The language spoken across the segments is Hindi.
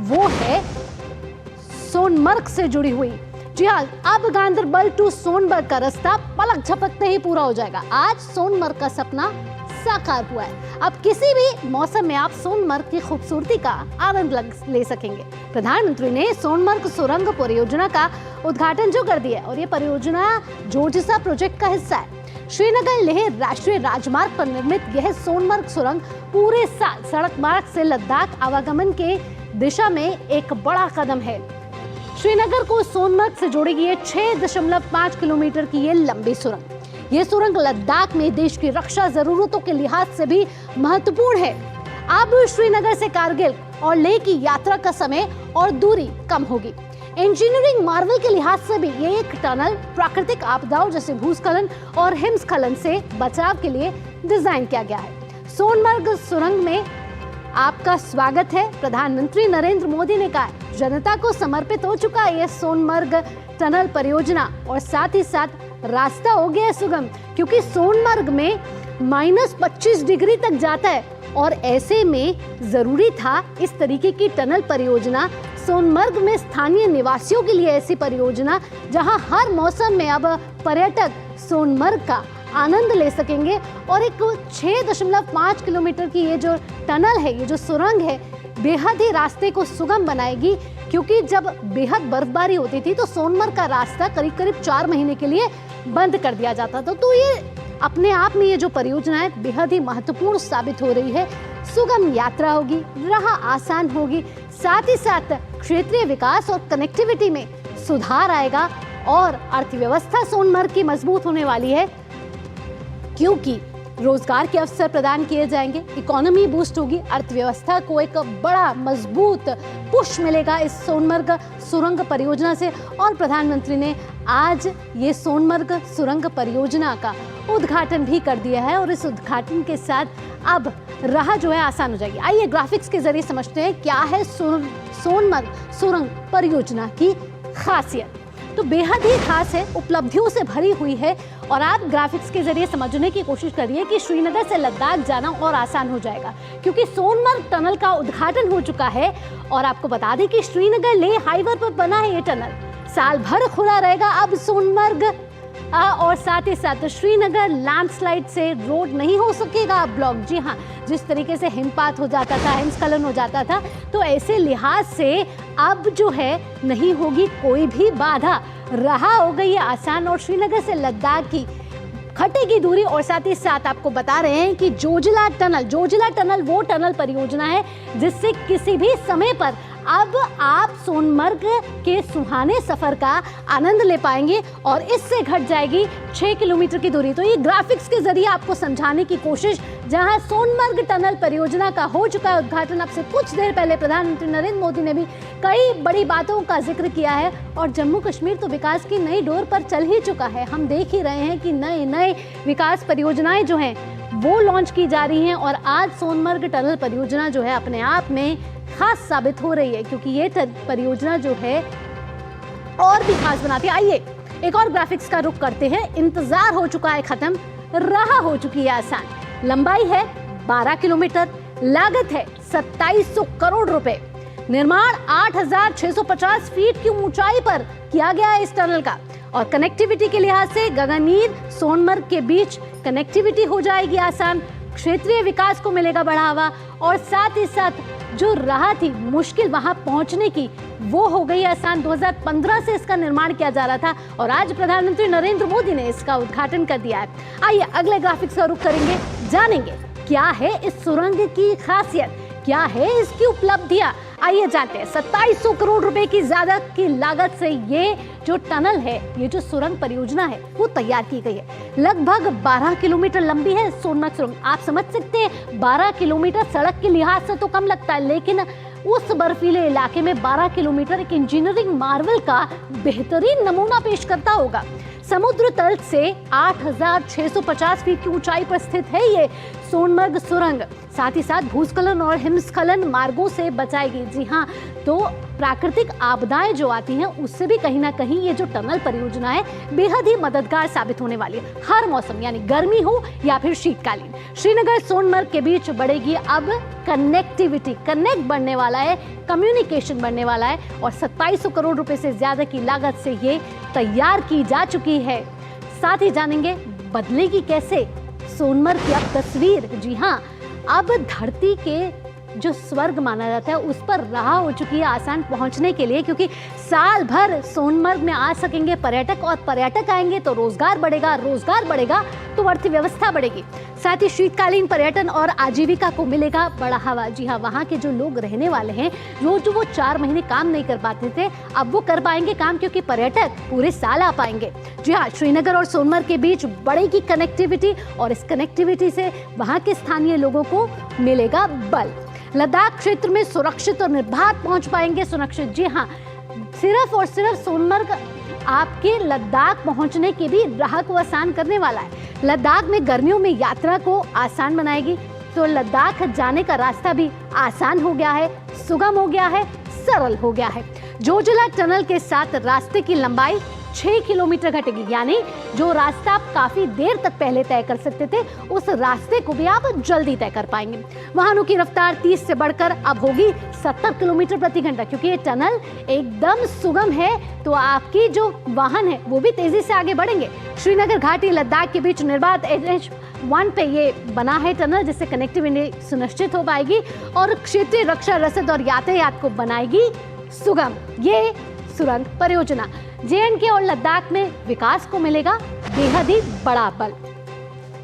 वो है सोनमर्ग से जुड़ी हुई। जी हाँ, अब गांदरबल टू सोनमर्ग का रास्ता पलक झपकते ही पूरा हो जाएगा। आज सोनमर्ग का सपना साकार हुआ है। अब किसी भी मौसम में आप सोनमर्ग की खूबसूरती का आनंद ले सकेंगे। प्रधानमंत्री ने सोनमर्ग सुरंग परियोजना का उद्घाटन जो कर दिया, और ये परियोजना जोजिसा प्रोजेक्ट का हिस्सा है। श्रीनगर लेह राष्ट्रीय राजमार्ग पर निर्मित यह सोनमर्ग सुरंग पूरे साल सड़क मार्ग से लद्दाख आवागमन के दिशा में एक बड़ा कदम है। श्रीनगर को सोनमर्ग से जोड़ेगी ये 6.5 किलोमीटर की ये लंबी सुरंग। ये सुरंग लद्दाख में देश की रक्षा जरूरतों के लिहाज से भी महत्वपूर्ण है। अब श्रीनगर से कारगिल और लेह की यात्रा का समय और दूरी कम होगी। इंजीनियरिंग मार्वल के लिहाज से भी ये एक टनल प्राकृतिक आपदाओं जैसे भूस्खलन और हिमस्खलन से बचाव के लिए डिजाइन किया गया है। सोनमर्ग सुरंग में आपका स्वागत है। प्रधानमंत्री नरेंद्र मोदी ने कहा, जनता को समर्पित हो चुका है ये सोनमर्ग टनल परियोजना, और साथ ही साथ रास्ता हो गया सुगम, क्योंकि सोनमर्ग में -25 डिग्री तक जाता है, और ऐसे में जरूरी था इस तरीके की टनल परियोजना। सोनमर्ग में स्थानीय निवासियों के लिए ऐसी परियोजना जहां हर मौसम में अब पर्यटक सोनमर्ग का आनंद ले सकेंगे। और एक 6.5 किलोमीटर की ये जो टनल है, ये जो सुरंग है, बेहद ही रास्ते को सुगम बनाएगी, क्योंकि जब बेहद बर्फबारी होती थी तो सोनमर्ग का रास्ता करीब करीब 4 महीने के लिए बंद कर दिया जाता था। तो ये अपने आप में ये जो परियोजना है बेहद ही महत्वपूर्ण साबित हो रही है। सुगम यात्रा होगी, राह आसान होगी, साथ ही साथ क्षेत्रीय विकास और कनेक्टिविटी में सुधार आएगा, और अर्थव्यवस्था सोनमर्ग की मजबूत होने वाली है, क्योंकि रोजगार के अवसर प्रदान किए जाएंगे, इकोनॉमी बूस्ट होगी, अर्थव्यवस्था को एक बड़ा मजबूत पुश मिलेगा इस सोनमर्ग सुरंग परियोजना से। और प्रधानमंत्री ने आज ये सोनमर्ग सुरंग परियोजना का उद्घाटन भी कर दिया है, और इस उद्घाटन के साथ अब राह जो है आसान हो जाएगी। आइए ग्राफिक्स के जरिए समझते हैं क्या है सोनमर्ग सुरंग परियोजना की खासियत। तो बेहद ही खास है, उपलब्धियों से भरी हुई है, और आप ग्राफिक्स के जरिए समझने की कोशिश करिए कि श्रीनगर से लद्दाख जाना और आसान हो जाएगा, क्योंकि सोनमर्ग टनल का उद्घाटन हो चुका है। और आपको बता दें कि श्रीनगर लेह हाईवे पर बना है ये टनल, साल भर खुला रहेगा अब सोनमर्ग। और साथ ही साथ श्रीनगर लैंडस्लाइड से रोड नहीं हो सकेगा ब्लॉक। जी हाँ, जिस तरीके से हिमपात हो जाता था, हिमस्खलन हो जाता था, तो ऐसे लिहाज से अब जो है नहीं होगी कोई भी बाधा, राह हो गई है आसान। और श्रीनगर से लद्दाख की घटेगी दूरी। और साथ ही साथ आपको बता रहे हैं कि जोजिला टनल वो टनल परियोजना है जिससे किसी भी समय पर अब आप सोनमर्ग के सुहाने सफर का आनंद ले पाएंगे, और इससे घट जाएगी 6 किलोमीटर की दूरी। तो ये ग्राफिक्स के जरिए आपको समझाने की कोशिश, जहां सोनमर्ग टनल परियोजना का हो चुका है उद्घाटन। अब से कुछ देर पहले प्रधानमंत्री नरेंद्र मोदी ने भी कई बड़ी बातों का जिक्र किया है, और जम्मू कश्मीर तो विकास की नई डोर पर चल ही चुका है। हम देख ही रहे हैं कि नए विकास परियोजनाएं जो हैं वो लॉन्च की जा रही हैं, और आज सोनमर्ग टनल परियोजना जो है अपने आप में खास साबित हो रही है, क्योंकि ये परियोजना जो है और भी खास बनाती है। आइए एक और ग्राफिक्स का रुख करते हैं। इंतजार हो चुका है खत्म, राह हो चुकी है आसान। लंबाई है 12 किलोमीटर, लागत है 2700 करोड़ रुपए, निर्माण 8650 फीट की ऊंचाई पर किया गया है इस टनल का। और कनेक्टिविटी के लिहाज से गगननीर सोनमर्ग के बीच कनेक्टिविटी हो जाएगी आसान, क्षेत्रीय विकास को मिलेगा बढ़ावा, और साथ ही साथ जो राह थी मुश्किल वहां पहुंचने की वो हो गई आसान। 2015 से इसका निर्माण किया जा रहा था, और आज प्रधानमंत्री नरेंद्र मोदी ने इसका उद्घाटन कर दिया है। आइए अगले ग्राफिक्स का रुख करेंगे, जानेंगे क्या है इस सुरंग की खासियत, क्या है इसकी उपलब्धियां। आइए जानते हैं। 2700 करोड़ रुपए की ज्यादा की लागत से ये जो टनल है, ये जो सुरंग परियोजना है वो तैयार की गई है। लगभग 12 किलोमीटर लंबी है सोनमर्ग सुरंग। आप समझ सकते हैं 12 किलोमीटर सड़क के लिहाज से तो कम लगता है, लेकिन उस बर्फीले इलाके में 12 किलोमीटर एक इंजीनियरिंग मार्वल का बेहतरीन नमूना पेश करता होगा। समुद्र तल से 8650 फीट की ऊंचाई पर स्थित है ये सोनमर्ग सुरंग। साथ ही साथ भूस्खलन और हिमस्खलन मार्गों से बचाएगी। जी हाँ, तो प्राकृतिक आपदाएं जो आती हैं उससे भी कहीं ना कहीं ये जो टनल परियोजना है बेहद ही मददगार साबित होने वाली है। हर मौसम यानी गर्मी हो या फिर शीतकालीन, श्रीनगर सोनमर्ग के बीच बढ़ेगी अब कनेक्टिविटी। कनेक्ट बढ़ने वाला है, कम्युनिकेशन बढ़ने वाला है और 2700 करोड़ रुपए से ज्यादा की लागत से ये तैयार की जा चुकी है। साथ ही जानेंगे बदलेगी कैसे सोनमर्ग की अब तस्वीर। जी हाँ, अब धरती के जो स्वर्ग माना जाता है उस पर राह हो चुकी है आसान पहुंचने के लिए, क्योंकि साल भर सोनमर्ग में आ सकेंगे पर्यटक और पर्यटक आएंगे तो रोजगार बढ़ेगा, रोजगार बढ़ेगा तो अर्थव्यवस्था बढ़ेगी। साथ ही शीतकालीन पर्यटन और आजीविका को मिलेगा बढ़ावा। जी हाँ, वहाँ के जो लोग रहने वाले हैं जो वो 4 महीने काम नहीं कर पाते थे अब वो कर पाएंगे काम, क्योंकि पर्यटक पूरे साल आ पाएंगे। जी हाँ, श्रीनगर और सोनमर्ग के बीच बढ़ेगी कनेक्टिविटी और इस कनेक्टिविटी से वहाँ के स्थानीय लोगों को मिलेगा बल। लद्दाख क्षेत्र में सुरक्षित और निर्बाध पहुंच पाएंगे। सुरक्षित, जी हाँ, सिर्फ और सिर्फ सोनमर्ग आपके लद्दाख पहुंचने की भी राह को आसान करने वाला है। लद्दाख में गर्मियों में यात्रा को आसान बनाएगी, तो लद्दाख जाने का रास्ता भी आसान हो गया है, सुगम हो गया है, सरल हो गया है। जोजिला टनल के साथ रास्ते की लंबाई 6 किलोमीटर घटेगी, यानी जो रास्ता आप काफी देर तक पहले तय कर सकते थे उस रास्ते को भी आप जल्दी तय कर पाएंगे। वाहनों की रफ्तार 30 से बढ़कर अब होगी 70 किलोमीटर प्रति घंटा, क्योंकि ये टनल एकदम सुगम है तो आपकी जो वाहन है वो भी तेजी से आगे बढ़ेंगे। श्रीनगर घाटी लद्दाख के बीच निर्बाध NH1 पे ये बना है टनल, जिससे कनेक्टिविटी सुनिश्चित हो पाएगी और क्षेत्रीय रक्षा रसद और यातायात को बनाएगी सुगम। ये सुरंग परियोजना JNK और लद्दाख में विकास को मिलेगा बेहद ही बड़ा बल।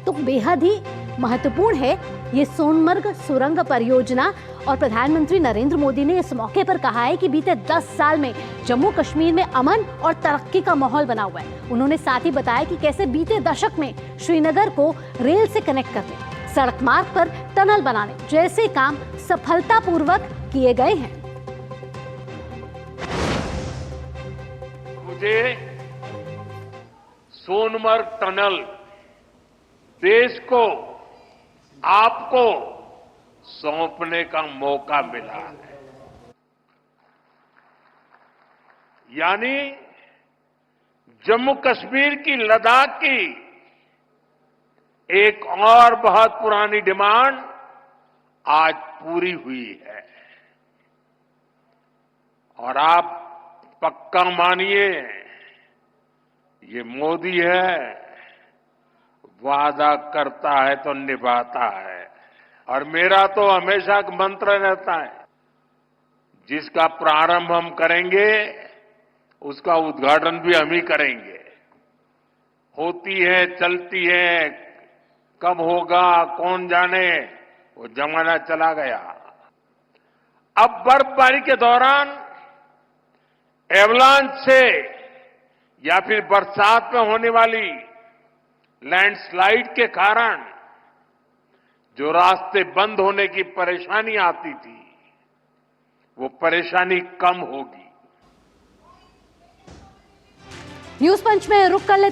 तो बेहद ही महत्वपूर्ण है ये सोनमर्ग सुरंग परियोजना और प्रधानमंत्री नरेंद्र मोदी ने इस मौके पर कहा है कि बीते 10 साल में जम्मू कश्मीर में अमन और तरक्की का माहौल बना हुआ है। उन्होंने साथ ही बताया कि कैसे बीते दशक में श्रीनगर को रेल से कनेक्ट करने, सड़क मार्ग पर टनल बनाने जैसे काम सफलतापूर्वक किए गए हैं। मुझे सोनमर्ग टनल देश को, आपको सौंपने का मौका मिला है। यानी जम्मू कश्मीर की, लद्दाख की एक और बहुत पुरानी डिमांड आज पूरी हुई है। और आप पक्का मानिए, ये मोदी है, वादा करता है तो निभाता है। और मेरा तो हमेशा मंत्र रहता है, जिसका प्रारंभ हम करेंगे उसका उद्घाटन भी हम ही करेंगे। होती है, चलती है, कब होगा कौन जाने, वो जमाना चला गया। अब बर्फबारी के दौरान एवलांच से या फिर बरसात में होने वाली लैंडस्लाइड के कारण जो रास्ते बंद होने की परेशानी आती थी, वो परेशानी कम होगी। न्यूज पंच में रुक कर लेते